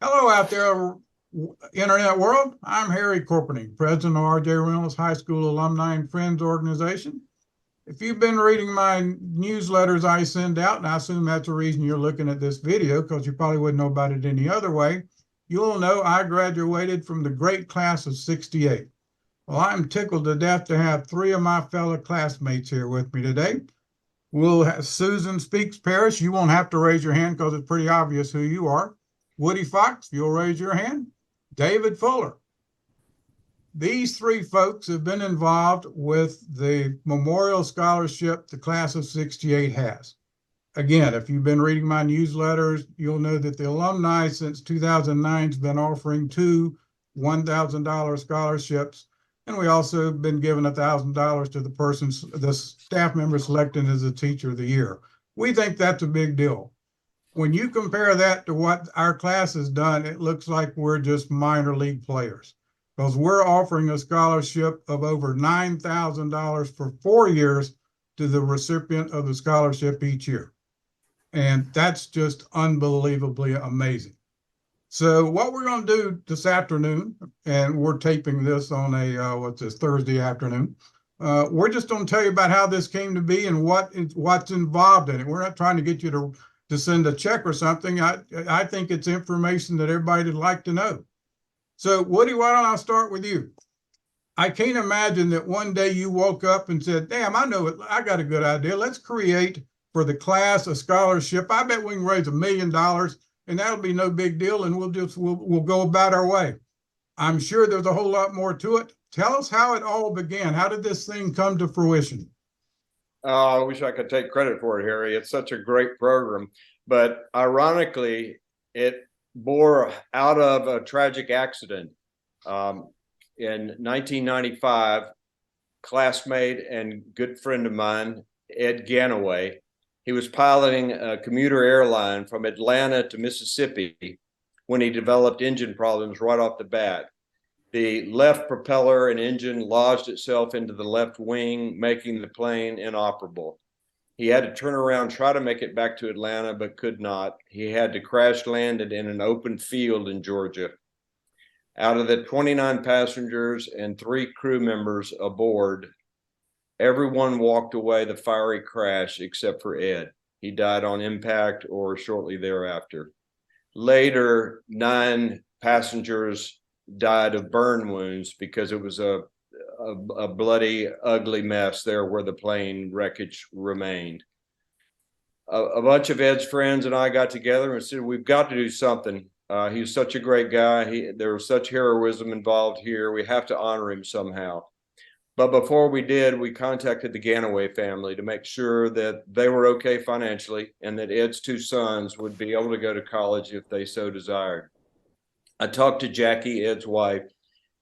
Hello out there, internet world. I'm Harry Corpening, president of RJR High School Alumni and Friends Organization. If you've been reading my newsletters I send out, and I assume that's the reason you're looking at this video, because you probably wouldn't know about it any other way, you'll know I graduated from the great class of 68. Well, I'm tickled to death to have three of my fellow classmates here with me today. We'll have Susan Speaks Parrish. You won't have to raise your hand because it's pretty obvious who you are. Woody Fox, you'll raise your hand. David Fuller. These three folks have been involved with the Memorial Scholarship the class of 68 has. Again, if you've been reading my newsletters, you'll know that the alumni since 2009 has been offering two $1,000 scholarships. And we also have been giving $1,000 to the staff member selected as the teacher of the year. We think that's a big deal. When you compare that to what our class has done, it looks like we're just minor league players, because we're offering a scholarship of over $9,000 for 4 years to the recipient of the scholarship each year. And that's just unbelievably amazing. So what we're going to do this afternoon, and we're taping this on Thursday afternoon. We're just going to tell you about how this came to be and what's involved in it. We're not trying to get you to send a check or something. I think it's information that everybody would like to know. So Woody, why don't I start with you? I can't imagine that one day you woke up and said, damn, I know it. I got a good idea. Let's create for the class a scholarship. I bet we can raise $1 million and that'll be no big deal. And we'll go about our way. I'm sure there's a whole lot more to it. Tell us how it all began. How did this thing come to fruition? I wish I could take credit for it, Harry. It's such a great program. But ironically, it bore out of a tragic accident. In 1995, classmate and good friend of mine, Ed Ganaway, he was piloting a commuter airline from Atlanta to Mississippi when he developed engine problems right off the bat. The left propeller and engine lodged itself into the left wing, making the plane inoperable. He had to turn around, try to make it back to Atlanta, but could not. He had to crash land it in an open field in Georgia. Out of the 29 passengers and 3 crew members aboard, everyone walked away the fiery crash except for Ed. He died on impact or shortly thereafter. Later, 9 passengers died of burn wounds because it was a bloody, ugly mess there where the plane wreckage remained. A bunch of Ed's friends and I got together and said, we've got to do something. He was such a great guy. There was such heroism involved here. We have to honor him somehow. But before we did, we contacted the Ganaway family to make sure that they were okay financially and that Ed's 2 sons would be able to go to college if they so desired. I talked to Jackie, Ed's wife.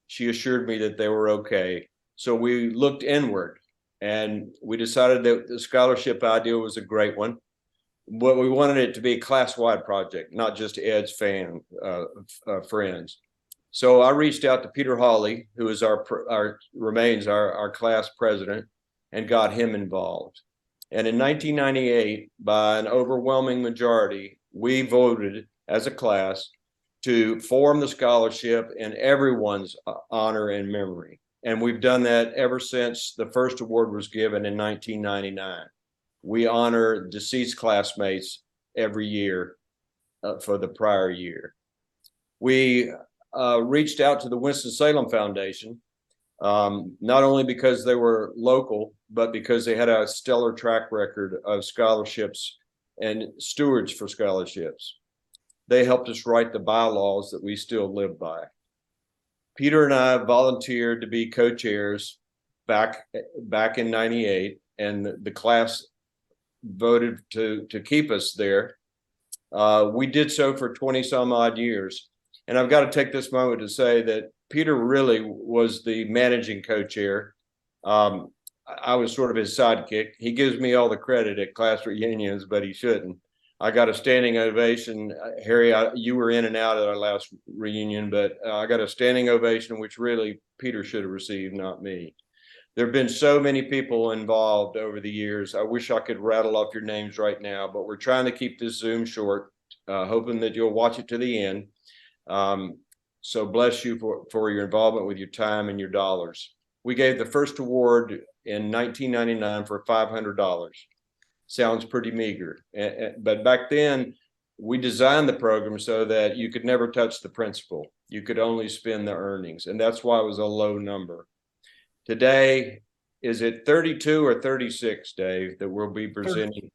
She assured me that they were okay. So we looked inward and we decided that the scholarship idea was a great one. But we wanted it to be a class-wide project, not just Ed's friends. So I reached out to Peter Hawley, who is remains our class president, and got him involved. And in 1998, by an overwhelming majority, we voted as a class to form the scholarship in everyone's honor and memory. And we've done that ever since the first award was given in 1999. We honor deceased classmates every year for the prior year. We reached out to the Winston-Salem Foundation, not only because they were local, but because they had a stellar track record of scholarships and stewards for scholarships. They helped us write the bylaws that we still live by. Peter and I volunteered to be co-chairs back in '98, and the class voted to keep us there. We did so for 20 some odd years. And I've got to take this moment to say that Peter really was the managing co-chair. I was sort of his sidekick. He gives me all the credit at class reunions, but he shouldn't. I got a standing ovation. Harry, you were in and out at our last reunion, but I got a standing ovation, which really Peter should have received, not me. There have been so many people involved over the years. I wish I could rattle off your names right now, but we're trying to keep this Zoom short, hoping that you'll watch it to the end. So bless you for your involvement with your time and your dollars. We gave the first award in 1999 for $500. Sounds pretty meager, but back then we designed the program so that you could never touch the principal. You could only spend the earnings, and that's why it was a low number. Today, is it 32 or 36, Dave, that we'll be presenting?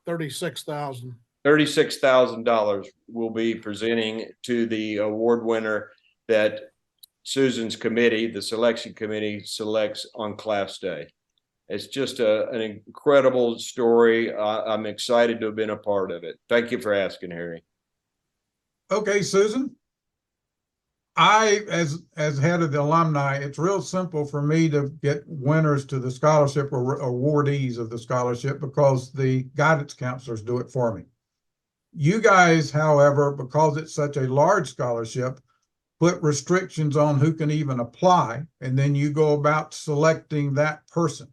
36,000. $36,000 will be presenting to the award winner that Susan's committee, the selection committee, selects on class day. It's just an incredible story. I'm excited to have been a part of it. Thank you for asking, Harry. Okay, Susan. I, as head of the alumni, it's real simple for me to get winners to the scholarship or awardees of the scholarship because the guidance counselors do it for me. You guys, however, because it's such a large scholarship, put restrictions on who can even apply, and then you go about selecting that person.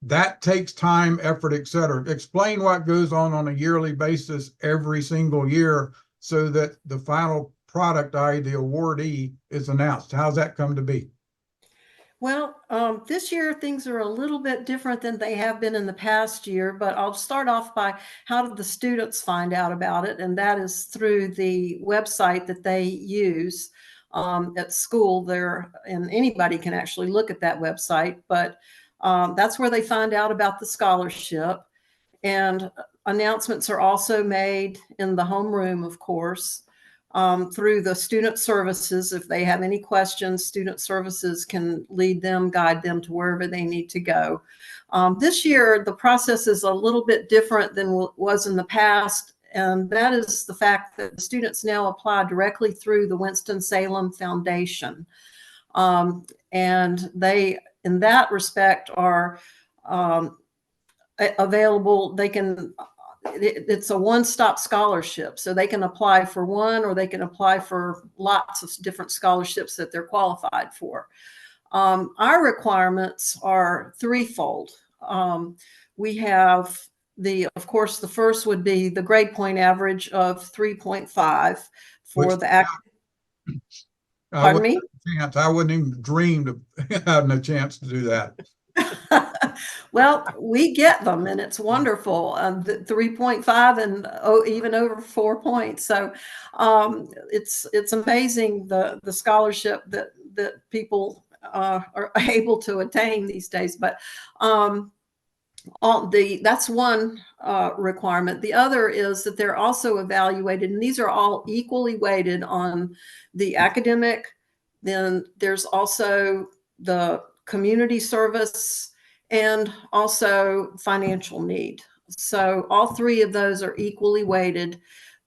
That takes time, effort, et cetera. Explain what goes on a yearly basis every single year so that the final product, i.e. the awardee, is announced. How's that come to be? Well, this year things are a little bit different than they have been in the past year, but I'll start off by how did the students find out about it? And that is through the website that they use at school there, and anybody can actually look at that website, but that's where they find out about the scholarship. And announcements are also made in the homeroom, of course. Through the student services. If they have any questions, student services can lead them, guide them to wherever they need to go. This year, the process is a little bit different than what was in the past, and that is the fact that the students now apply directly through the Winston-Salem Foundation. And they, in that respect, are available. They can it's a one-stop scholarship, so they can apply for one or they can apply for lots of different scholarships that they're qualified for. Our requirements are threefold. We have of course, the first would be the grade point average of 3.5 for pardon me? I wouldn't even dreamed of having a chance to do that. Well, we get them and it's wonderful. The 3.5 and even over 4 points. So it's amazing the scholarship that people are able to attain these days. But that's one requirement. The other is that they're also evaluated, and these are all equally weighted on the academic. Then there's also the community service and also financial need. So all three of those are equally weighted.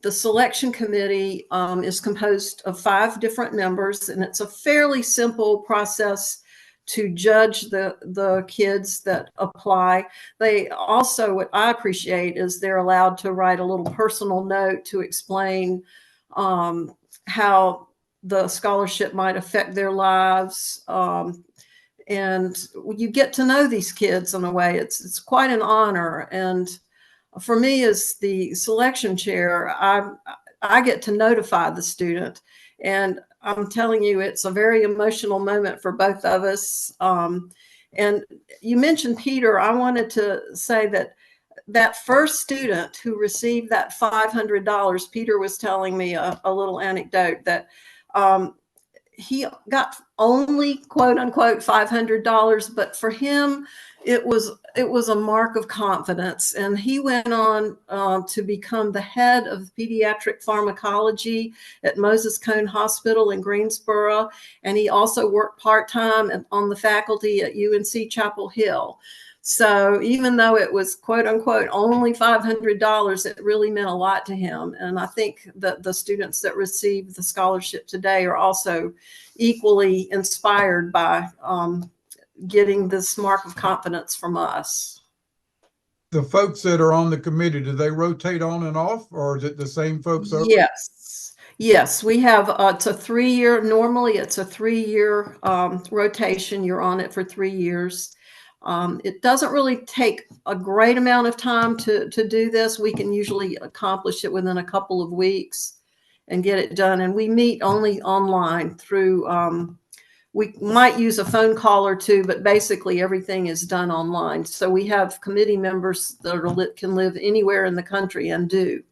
The selection committee is composed of 5 different members, and it's a fairly simple process to judge the kids that apply. They also, what I appreciate is they're allowed to write a little personal note to explain how the scholarship might affect their lives. And you get to know these kids in a way. It's quite an honor. And for me as the selection chair, I get to notify the student. And I'm telling you, it's a very emotional moment for both of us. And you mentioned Peter. I wanted to say that first student who received that $500, Peter was telling me a little anecdote that he got only quote unquote $500, but for him, it was a mark of confidence. And he went on to become the head of pediatric pharmacology at Moses Cone Hospital in Greensboro. And he also worked part-time on the faculty at UNC Chapel Hill. So even though it was quote unquote only $500, it really meant a lot to him. And I think that the students that receive the scholarship today are also equally inspired by getting this mark of confidence from us. The folks that are on the committee, do they rotate on and off, or is it the same folks over? Yes, we have, it's a 3-year, normally it's a 3-year rotation. You're on it for 3 years. It doesn't really take a great amount of time to do this. We can usually accomplish it within a couple of weeks. and get it done. And we meet only online through, we might use a phone call or two, but basically everything is done online. So we have committee members that can live anywhere in the country and do.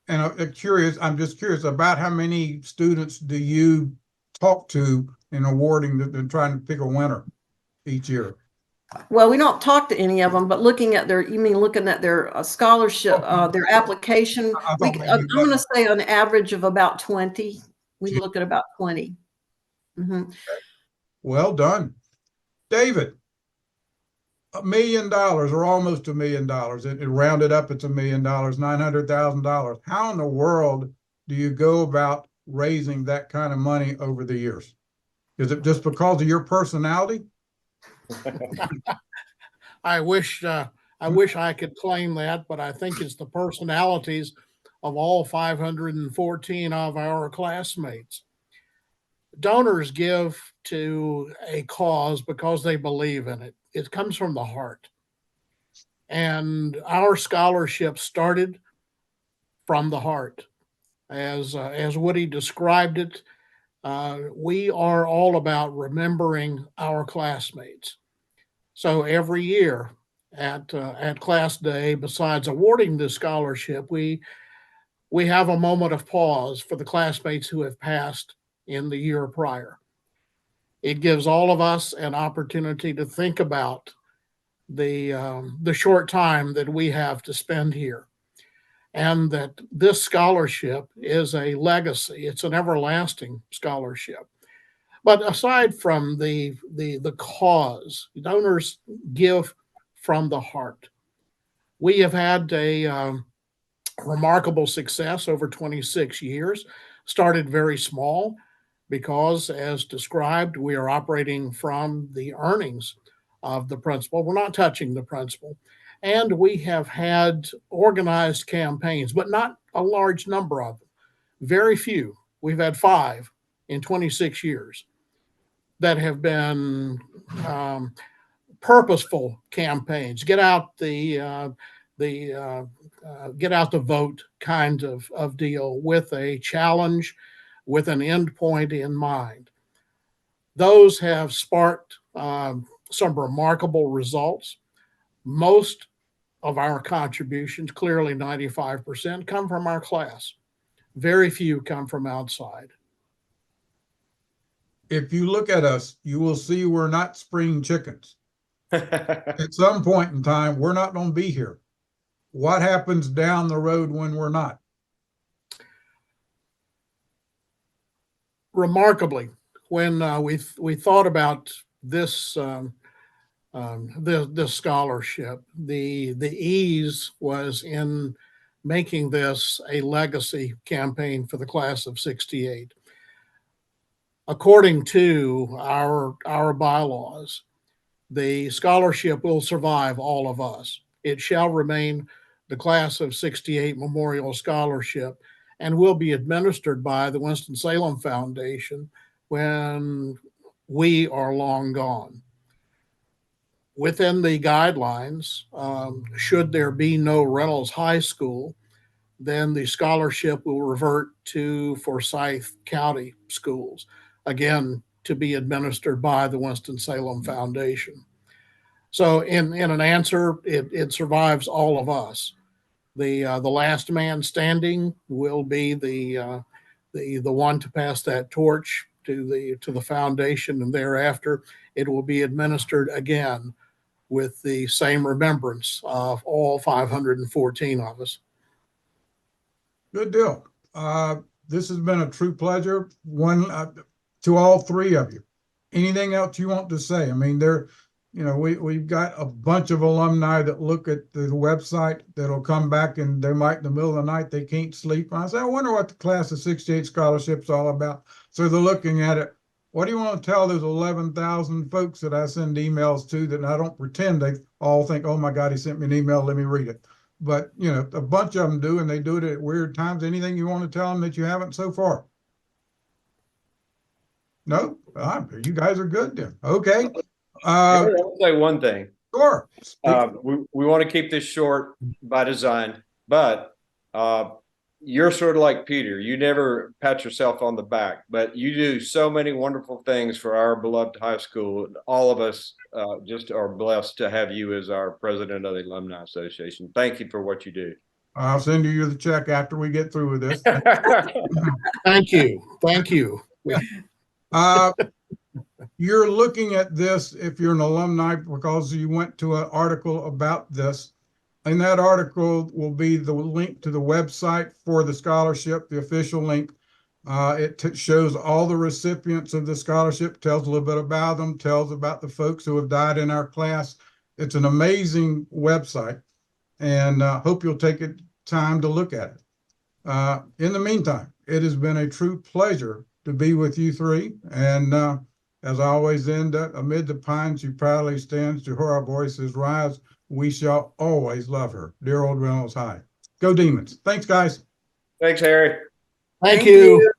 And I'm just curious about how many students do you talk to in awarding and trying to pick a winner each year? Well, we don't talk to any of them, but looking at their, you mean looking at their scholarship, their application, I'm going to say on average of about 20. We look at about 20. Mm-hmm. Well done. David, $1 million or almost $1 million. It rounded up, it's $1 million, $900,000. How in the world do you go about raising that kind of money over the years? Is it just because of your personality? I wish I could claim that, but I think it's the personalities of all 514 of our classmates. Donors give to a cause because they believe in it. It comes from the heart. And our scholarship started from the heart. As Woody described it, we are all about remembering our classmates. So every year at class day, besides awarding this scholarship, we have a moment of pause for the classmates who have passed in the year prior. It gives all of us an opportunity to think about the short time that we have to spend here, and that this scholarship is a legacy. It's an everlasting scholarship. But aside from the cause, donors give from the heart. We have had a remarkable success over 26 years. Started very small because, as described, we are operating from the earnings of the principal. We're not touching the principal. And we have had organized campaigns, but not a large number of them. Very few. We've had 5 in 26 years that have been purposeful campaigns. Get out the vote kind of deal with a challenge, with an end point in mind. Those have sparked some remarkable results. Most of our contributions, clearly 95%, come from our class. Very few come from outside. If you look at us, you will see we're not spring chickens. At some point in time, we're not going to be here. What happens down the road when we're not? Remarkably, when we thought about this this scholarship, the ease was in making this a legacy campaign for the class of '68. According to our bylaws, the scholarship will survive all of us. It shall remain the class of '68 Memorial Scholarship and will be administered by the Winston-Salem Foundation when we are long gone. Within the guidelines, should there be no Reynolds High School, then the scholarship will revert to Forsyth County schools, again, to be administered by the Winston-Salem Foundation. So in an answer, it survives all of us. The last man standing will be the one to pass that torch to the foundation, and thereafter it will be administered again with the same remembrance of all 514 of us. Good deal. This has been a true pleasure. To all 3 of you. Anything else you want to say? I mean, we've got a bunch of alumni that look at the website that'll come back, and they might in the middle of the night, they can't sleep. And I say, I wonder what the class of '68 scholarship's all about. So they're looking at it. What do you want to tell those 11,000 folks that I send emails to that I don't pretend they all think, oh my God, he sent me an email, let me read it. But, a bunch of them do, and they do it at weird times. Anything you want to tell them that you haven't so far? No? You guys are good then. Okay. I'll say one thing. Sure. We want to keep this short by design, but you're sort of like Peter. You never pat yourself on the back, but you do so many wonderful things for our beloved high school. All of us just are blessed to have you as our president of the Alumni Association. Thank you for what you do. I'll send you the check after we get through with this. Thank you. Thank you. You're looking at this if you're an alumni because you went to an article about this. In that article will be the link to the website for the scholarship, the official link. It shows all the recipients of the scholarship, tells a little bit about them, tells about the folks who have died in our class. It's an amazing website, and hope you'll take time to look at it. In the meantime, it has been a true pleasure to be with you three. And as I always end up, amid the pines she proudly stands, to her our voices rise. We shall always love her. Dear old Reynolds High. Go Demons. Thanks, guys. Thanks, Harry. Thank you.